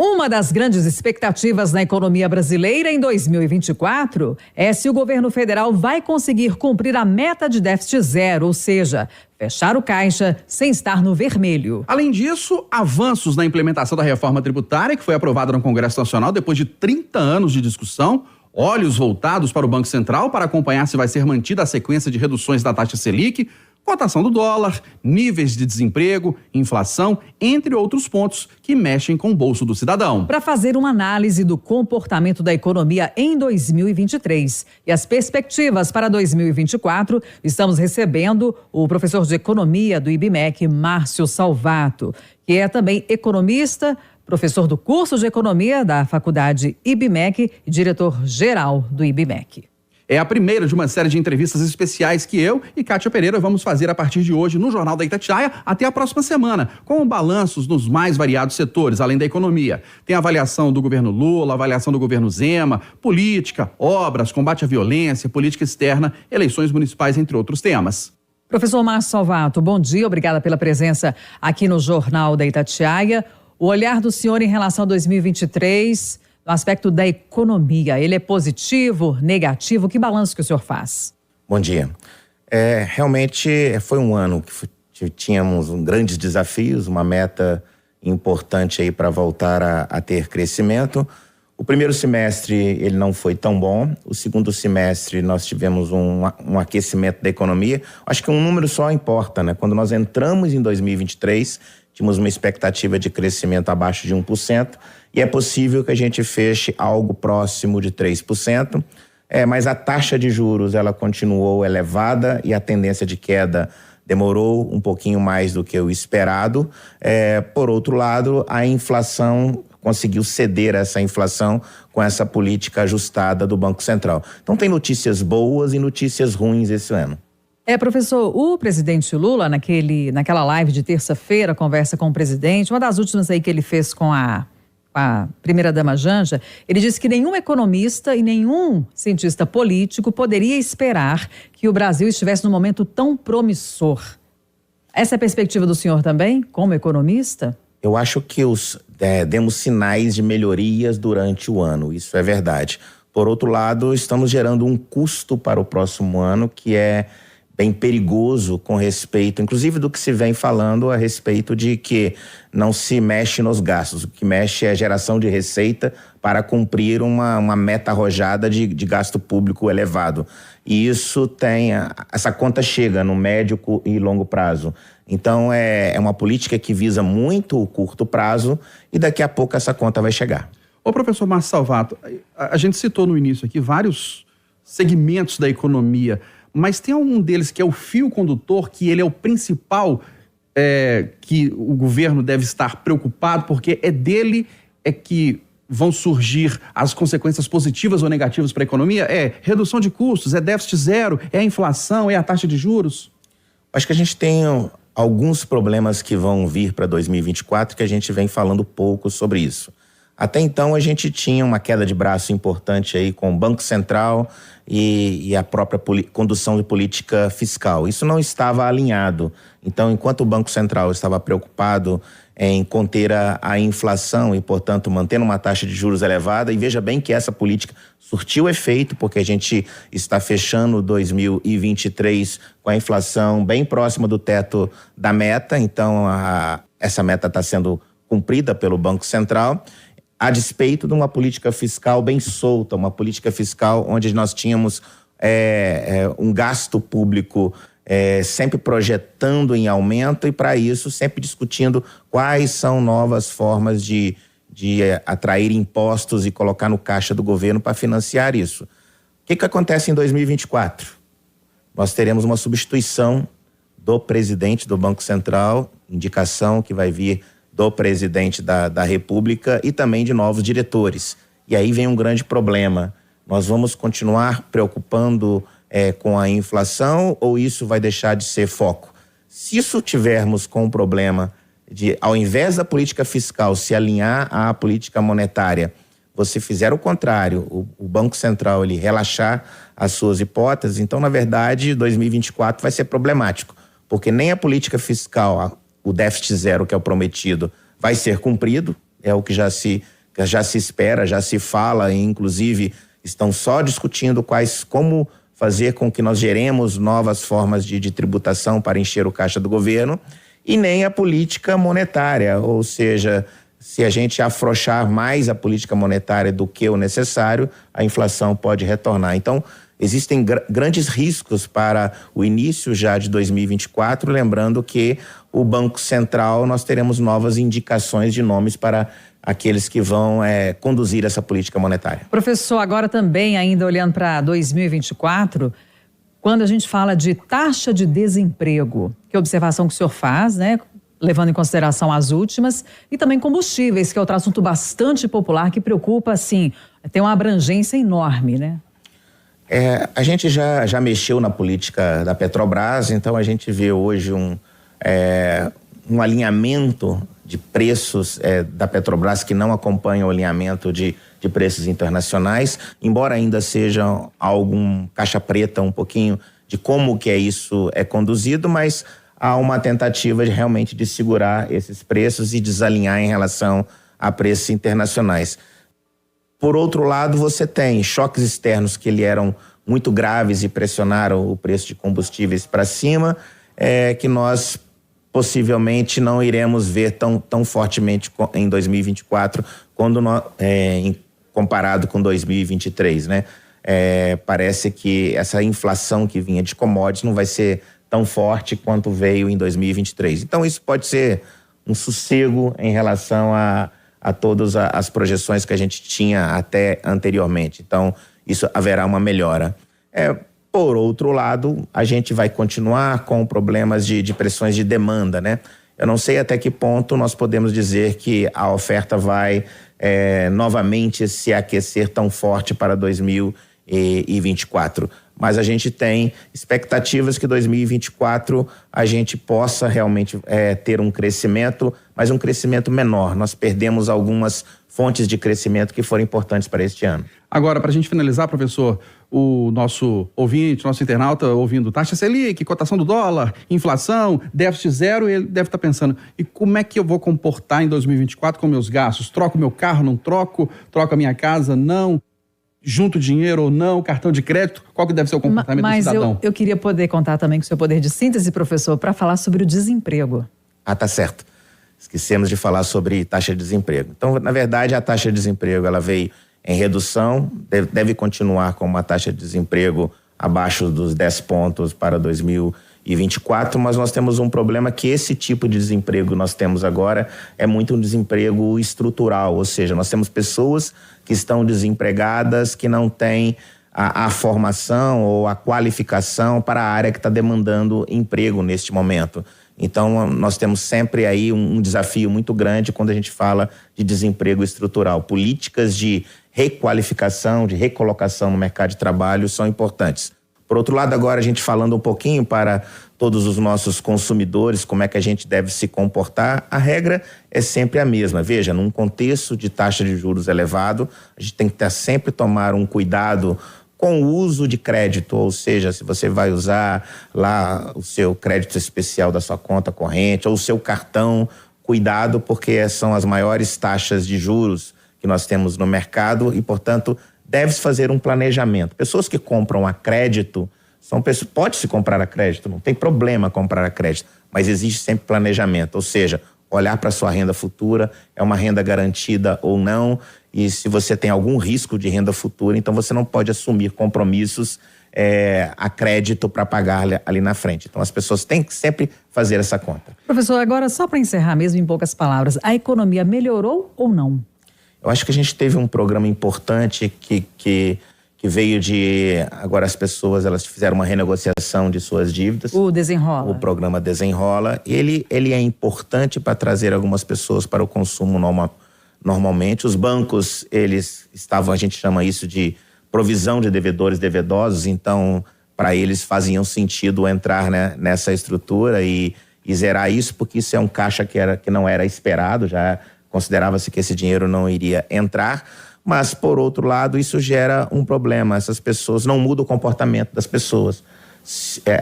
Uma das grandes expectativas na economia brasileira em 2024 é se o governo federal vai conseguir cumprir a meta de déficit zero, ou seja, fechar o caixa sem estar no vermelho. Além disso, avanços na implementação da reforma tributária, que foi aprovada no Congresso Nacional depois de 30 anos de discussão, olhos voltados para o Banco Central para acompanhar se vai ser mantida a sequência de reduções da taxa Selic, cotação do dólar, níveis de desemprego, inflação, entre outros pontos que mexem com o bolso do cidadão. Para fazer uma análise do comportamento da economia em 2023 e as perspectivas para 2024, estamos recebendo o professor de economia do IBMEC, Márcio Salvato, que é também economista, professor do curso de economia da faculdade IBMEC e diretor-geral do IBMEC. É a primeira de uma série de entrevistas especiais que eu e Kátia Pereira vamos fazer a partir de hoje no Jornal da Itatiaia até a próxima semana, com balanços nos mais variados setores, além da economia. Tem avaliação do governo Lula, avaliação do governo Zema, política, obras, combate à violência, política externa, eleições municipais, entre outros temas. Professor Márcio Salvato, bom dia, obrigada pela presença aqui no Jornal da Itatiaia. O olhar do senhor em relação a 2023... no aspecto da economia, ele é positivo, negativo? Que balanço que o senhor faz? Bom dia. Realmente foi um ano que tínhamos grandes desafios, uma meta importante aí para voltar a ter crescimento. O primeiro semestre ele não foi tão bom. O segundo semestre nós tivemos um aquecimento da economia. Acho que um número só importa, né? Quando nós entramos em 2023, tínhamos uma expectativa de crescimento abaixo de 1%. E é possível que a gente feche algo próximo de 3%, mas a taxa de juros ela continuou elevada e a tendência de queda demorou um pouquinho mais do que o esperado. Por outro lado, a inflação conseguiu ceder essa inflação com essa política ajustada do Banco Central. Então tem notícias boas e notícias ruins esse ano. Professor, o presidente Lula, naquela live de terça-feira, conversa com o presidente, uma das últimas aí que ele fez com a primeira-dama Janja, ele disse que nenhum economista e nenhum cientista político poderia esperar que o Brasil estivesse num momento tão promissor. Essa é a perspectiva do senhor também, como economista? Eu acho que demos sinais de melhorias durante o ano, isso é verdade. Por outro lado, estamos gerando um custo para o próximo ano que é bem perigoso com respeito, inclusive do que se vem falando a respeito de que não se mexe nos gastos, o que mexe é a geração de receita para cumprir uma meta arrojada de gasto público elevado. E isso essa conta chega no médio e longo prazo. Então é uma política que visa muito o curto prazo e daqui a pouco essa conta vai chegar. Ô professor Márcio Salvato, a gente citou no início aqui vários segmentos da economia, mas tem algum deles que é o fio condutor, que ele é o principal que o governo deve estar preocupado, porque é dele que vão surgir as consequências positivas ou negativas para a economia? É redução de custos, é déficit zero, é a inflação, é a taxa de juros? Acho que a gente tem alguns problemas que vão vir para 2024 que a gente vem falando pouco sobre isso. Até então a gente tinha uma queda de braço importante aí com o Banco Central e a própria condução de política fiscal. Isso não estava alinhado. Então, enquanto o Banco Central estava preocupado em conter a inflação e, portanto, mantendo uma taxa de juros elevada, e veja bem que essa política surtiu efeito, porque a gente está fechando 2023 com a inflação bem próxima do teto da meta. Então, essa meta está sendo cumprida pelo Banco Central, a despeito de uma política fiscal bem solta, uma política fiscal onde nós tínhamos um gasto público sempre projetando em aumento e, para isso, sempre discutindo quais são novas formas de atrair impostos e colocar no caixa do governo para financiar isso. O que acontece em 2024? Nós teremos uma substituição do presidente do Banco Central, indicação que vai vir do presidente da República e também de novos diretores. E aí vem um grande problema. Nós vamos continuar preocupando com a inflação ou isso vai deixar de ser foco? Se isso tivermos com o problema de, ao invés da política fiscal se alinhar à política monetária, você fizer o contrário, o Banco Central ele relaxar as suas hipóteses, então, na verdade, 2024 vai ser problemático, porque nem a política fiscal, o déficit zero que é o prometido, vai ser cumprido, é o que já se espera, já se fala, e inclusive estão só discutindo como fazer com que nós geremos novas formas de tributação para encher o caixa do governo, e nem a política monetária, ou seja, se a gente afrouxar mais a política monetária do que o necessário, a inflação pode retornar. Então, existem grandes riscos para o início já de 2024, lembrando que o Banco Central, nós teremos novas indicações de nomes para aqueles que vão conduzir essa política monetária. Professor, agora também, ainda olhando para 2024, quando a gente fala de taxa de desemprego, que observação que o senhor faz, né? Levando em consideração as últimas, e também combustíveis, que é outro assunto bastante popular que preocupa, assim, tem uma abrangência enorme, né? A gente já mexeu na política da Petrobras, então a gente vê hoje um alinhamento de preços da Petrobras que não acompanha o alinhamento de preços internacionais, embora ainda seja algum caixa preta um pouquinho de como que isso é conduzido, mas há uma tentativa realmente de segurar esses preços e desalinhar em relação a preços internacionais. Por outro lado, você tem choques externos que eram muito graves e pressionaram o preço de combustíveis para cima, que nós possivelmente não iremos ver tão fortemente em 2024 comparado com 2023, né? Parece que essa inflação que vinha de commodities não vai ser tão forte quanto veio em 2023. Então isso pode ser um sossego em relação a todas as projeções que a gente tinha até anteriormente. Então isso haverá uma melhora. Por outro lado, a gente vai continuar com problemas de pressões de demanda, né? Eu não sei até que ponto nós podemos dizer que a oferta vai novamente se aquecer tão forte para 2024. Mas a gente tem expectativas que 2024 a gente possa realmente ter um crescimento, mas um crescimento menor. Nós perdemos algumas fontes de crescimento que foram importantes para este ano. Agora, para a gente finalizar, professor, o nosso ouvinte, nosso internauta ouvindo taxa Selic, cotação do dólar, inflação, déficit zero, ele deve estar pensando, e como é que eu vou comportar em 2024 com meus gastos? Troco meu carro, não troco? Troco a minha casa, não? Junto dinheiro ou não? Cartão de crédito? Qual que deve ser o comportamento do cidadão? Mas eu queria poder contar também com o seu poder de síntese, professor, para falar sobre o desemprego. Tá certo. Esquecemos de falar sobre taxa de desemprego. Então, na verdade, a taxa de desemprego ela veio em redução, deve continuar com uma taxa de desemprego abaixo dos 10 pontos para 2024, mas nós temos um problema que esse tipo de desemprego que nós temos agora é muito um desemprego estrutural, ou seja, nós temos pessoas que estão desempregadas, que não têm a formação ou a qualificação para a área que está demandando emprego neste momento. Então, nós temos sempre aí um desafio muito grande quando a gente fala de desemprego estrutural. Políticas de requalificação, de recolocação no mercado de trabalho são importantes. Por outro lado, agora a gente falando um pouquinho para todos os nossos consumidores, como é que a gente deve se comportar, a regra é sempre a mesma. Veja, num contexto de taxa de juros elevado, a gente tem que sempre tomar um cuidado com o uso de crédito, ou seja, se você vai usar lá o seu crédito especial da sua conta corrente ou o seu cartão, cuidado, porque são as maiores taxas de juros que nós temos no mercado e, portanto, deve-se fazer um planejamento. Pessoas que compram a crédito, pode-se comprar a crédito, não tem problema comprar a crédito, mas existe sempre planejamento, ou seja, olhar para a sua renda futura, é uma renda garantida ou não, e se você tem algum risco de renda futura, então você não pode assumir compromissos a crédito para pagar ali na frente. Então as pessoas têm que sempre fazer essa conta. Professor, agora só para encerrar mesmo em poucas palavras, a economia melhorou ou não? Eu acho que a gente teve um programa importante que veio de... Agora as pessoas elas fizeram uma renegociação de suas dívidas. O Desenrola. O programa Desenrola. Ele é importante para trazer algumas pessoas para o consumo normalmente. Os bancos, eles estavam, a gente chama isso de provisão de devedores devedosos, então para eles faziam sentido entrar, né, nessa estrutura e zerar isso, porque isso é um caixa que não era esperado, já considerava-se que esse dinheiro não iria entrar, mas por outro lado isso gera um problema, essas pessoas não mudam o comportamento das pessoas,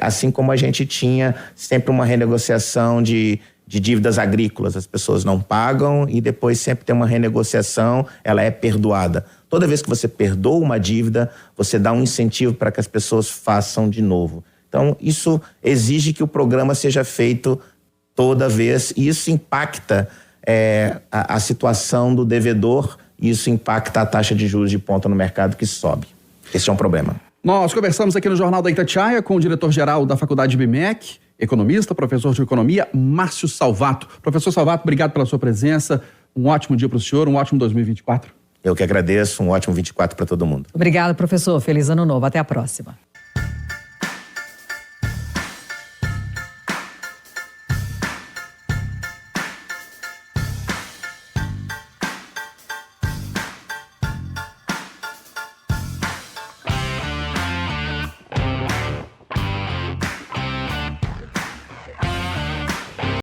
assim como a gente tinha sempre uma renegociação de de dívidas agrícolas. As pessoas não pagam e depois sempre tem uma renegociação, ela é perdoada. Toda vez que você perdoa uma dívida, você dá um incentivo para que as pessoas façam de novo. Então, isso exige que o programa seja feito toda vez e isso impacta a situação do devedor e isso impacta a taxa de juros de ponta no mercado que sobe. Esse é um problema. Nós conversamos aqui no Jornal da Itatiaia com o diretor-geral da Faculdade BMEC, economista, professor de economia, Márcio Salvato. Professor Salvato, obrigado pela sua presença. Um ótimo dia para o senhor, um ótimo 2024. Eu que agradeço, um ótimo 24 para todo mundo. Obrigada, professor. Feliz ano novo. Até a próxima.